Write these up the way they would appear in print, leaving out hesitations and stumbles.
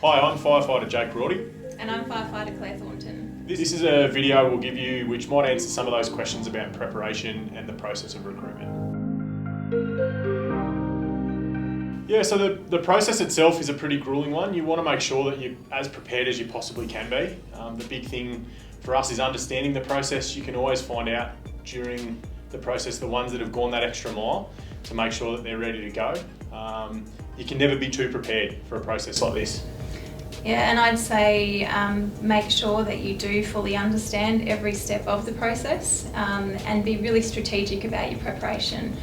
Hi, I'm Firefighter Jake And I'm Firefighter Claire Thornton. This is a video we'll give you which might answer some of those questions about preparation and the process of recruitment. Yeah, so the process itself is a pretty grueling one. You want to make sure that you're as prepared as you possibly can be. The big thing for us is understanding the process. You can always find out during the process the ones that have gone that extra mile to make sure that they're ready to go. You can never be too prepared for a process like this. Yeah, and I'd say make sure that you do fully understand every step of the process and be really strategic about your preparation.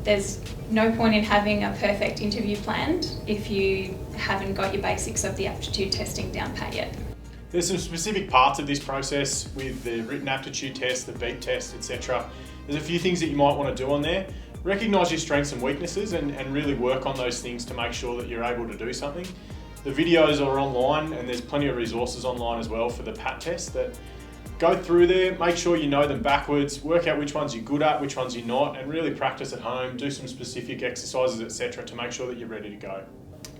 There's no point in having a perfect interview planned if you haven't got your basics of the aptitude testing down pat yet. There's some specific parts of this process with the written aptitude test, the beep test, etc. There's a few things that you might want to do on there. Recognise your strengths and weaknesses and really work on those things to make sure that you're able to do something. The videos are online and there's plenty of resources online as well for the PAT test that go through there, make sure you know them backwards, work out which ones you're good at, which ones you're not, and really practice at home, do some specific exercises, etc. to make sure that you're ready to go.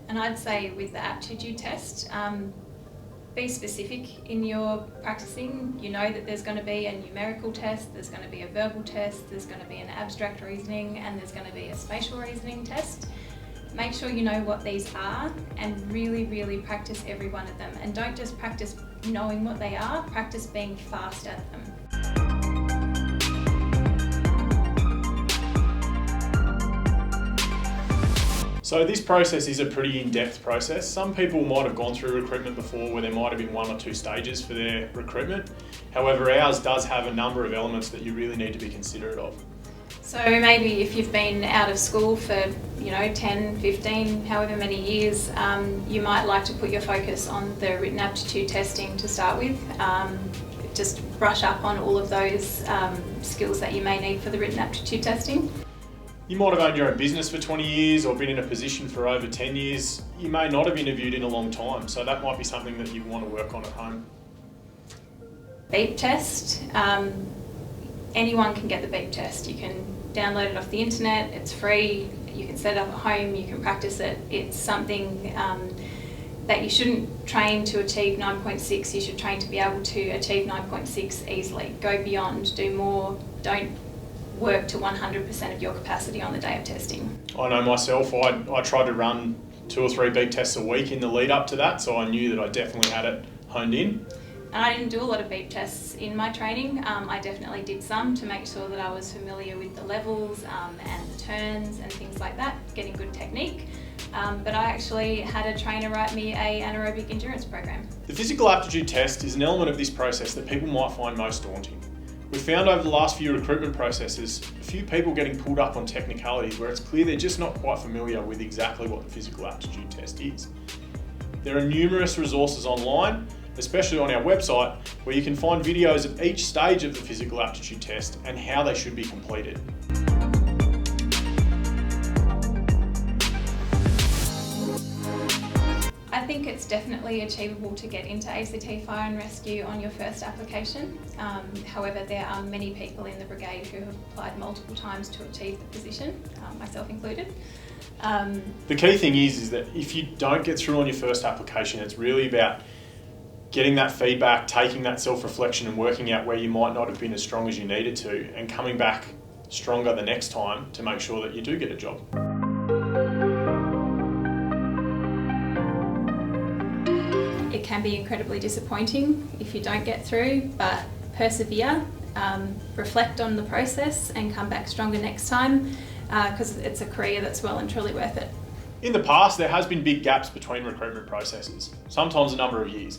And I'd say with the aptitude test, be specific in your practicing. You know that there's going to be a numerical test, there's going to be a verbal test, there's going to be an abstract reasoning, and there's going to be a spatial reasoning test. Make sure you know what these are and really practice every one of them. And don't just practice knowing what they are, practice being fast at them. So this process is a pretty in-depth process. Some people might have gone through recruitment before where there might have been 1 or 2 stages for their recruitment. However, ours does have a number of elements that you really need to be considerate of. So maybe if you've been out of school for 10, 15, however many years, you might like to put your focus on the written aptitude testing to start with. Just brush up on all of those skills that you may need for the written aptitude testing. You might have owned your own business for 20 years or been in a position for over 10 years. You may not have interviewed in a long time, so that might be something that you want to work on at home. Beep test. Anyone can get the beep test. You can download it off the internet, it's free, you can set it up at home, you can practice it. It's something that you shouldn't train to achieve 9.6, you should train to be able to achieve 9.6 easily. Go beyond, do more, don't work to 100% of your capacity on the day of testing. I know myself, I tried to run 2 or 3 beep tests a week in the lead up to that, so I knew that I definitely had it honed in. And I didn't do a lot of beep tests in my training. I definitely did some to make sure that I was familiar with the levels and the turns and things like that, getting good technique. But I actually had a trainer write me an anaerobic endurance program. The physical aptitude test is an element of this process that people might find most daunting. We've found over the last few recruitment processes, a few people getting pulled up on technicalities where it's clear they're just not quite familiar with exactly what the physical aptitude test is. There are numerous resources online, especially on our website, where you can find videos of each stage of the physical aptitude test and how they should be completed. I think it's definitely achievable to get into ACT Fire and Rescue on your first application. However, there are many people in the brigade who have applied multiple times to achieve the position, myself included. The key thing is that if you don't get through on your first application, it's really about getting that feedback, taking that self-reflection and working out where you might not have been as strong as you needed to and coming back stronger the next time to make sure that you do get a job. It can be incredibly disappointing if you don't get through, but persevere, reflect on the process and come back stronger next time because it's a career that's well and truly worth it. In the past, there has been big gaps between recruitment processes, sometimes a number of years.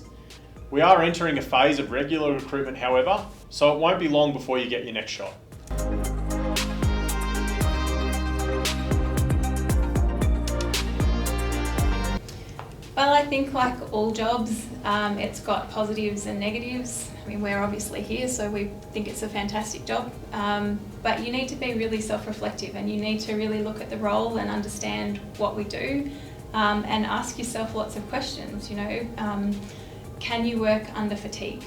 We are entering a phase of regular recruitment, however, so it won't be long before you get your next shot. Well, I think like all jobs, it's got positives and negatives. I mean, we're obviously here, so we think it's a fantastic job. But you need to be really self-reflective and you need to really look at the role and understand what we do and ask yourself lots of questions, can you work under fatigue?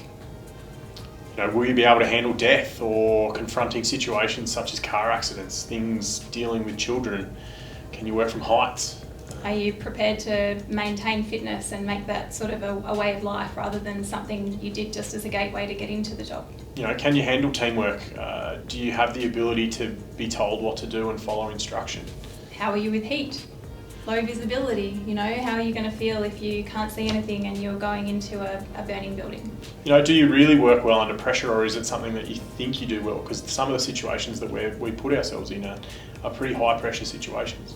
Will you be able to handle death or confronting situations such as car accidents, things dealing with children? Can you work from heights? Are you prepared to maintain fitness and make that sort of a way of life rather than something you did just as a gateway to get into the job? You know, can you handle teamwork? Do you have the ability to be told what to do and follow instruction? How are you with heat? Low visibility, you know, how are you going to feel if you can't see anything and you're going into a burning building? You know, do you really work well under pressure, or is it something that you think you do well? Because some of the situations that we put ourselves in are pretty high pressure situations.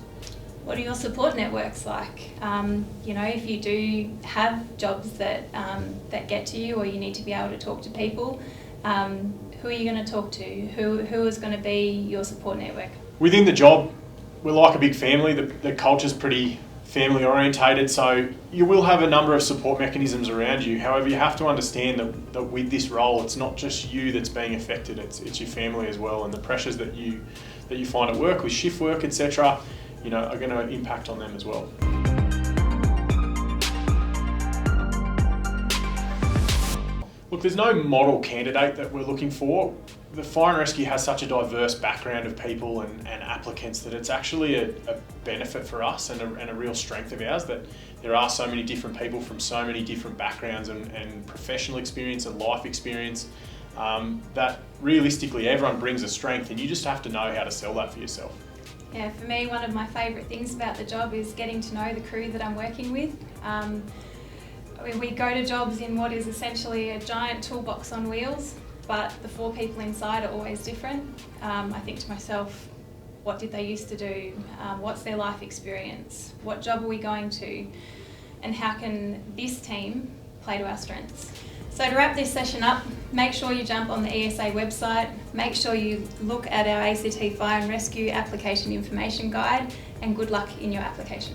What are your support networks like? You know, if you do have jobs that get to you, or you need to be able to talk to people, who are you going to talk to? Who is going to be your support network? Within the job, we're like a big family. The culture's pretty family orientated, so you will have a number of support mechanisms around you. However, you have to understand that with this role, it's not just you that's being affected, it's your family as well, and the pressures that you find at work with shift work, etc., you know, are going to impact on them as well. Look, there's no model candidate that we're looking for. The fire and rescue has such a diverse background of people and applicants that it's actually a benefit for us and a real strength of ours that there are so many different people from so many different backgrounds and professional experience and life experience that realistically everyone brings a strength, and you just have to know how to sell that for yourself. Yeah, for me, one of my favourite things about the job is getting to know the crew that I'm working with. We go to jobs in what is essentially a giant toolbox on wheels, but the 4 people inside are always different. I think to myself, what did they used to do? What's their life experience? What job are we going to? And how can this team play to our strengths? So to wrap this session up, make sure you jump on the ESA website, make sure you look at our ACT Fire and Rescue Application Information Guide, and good luck in your application.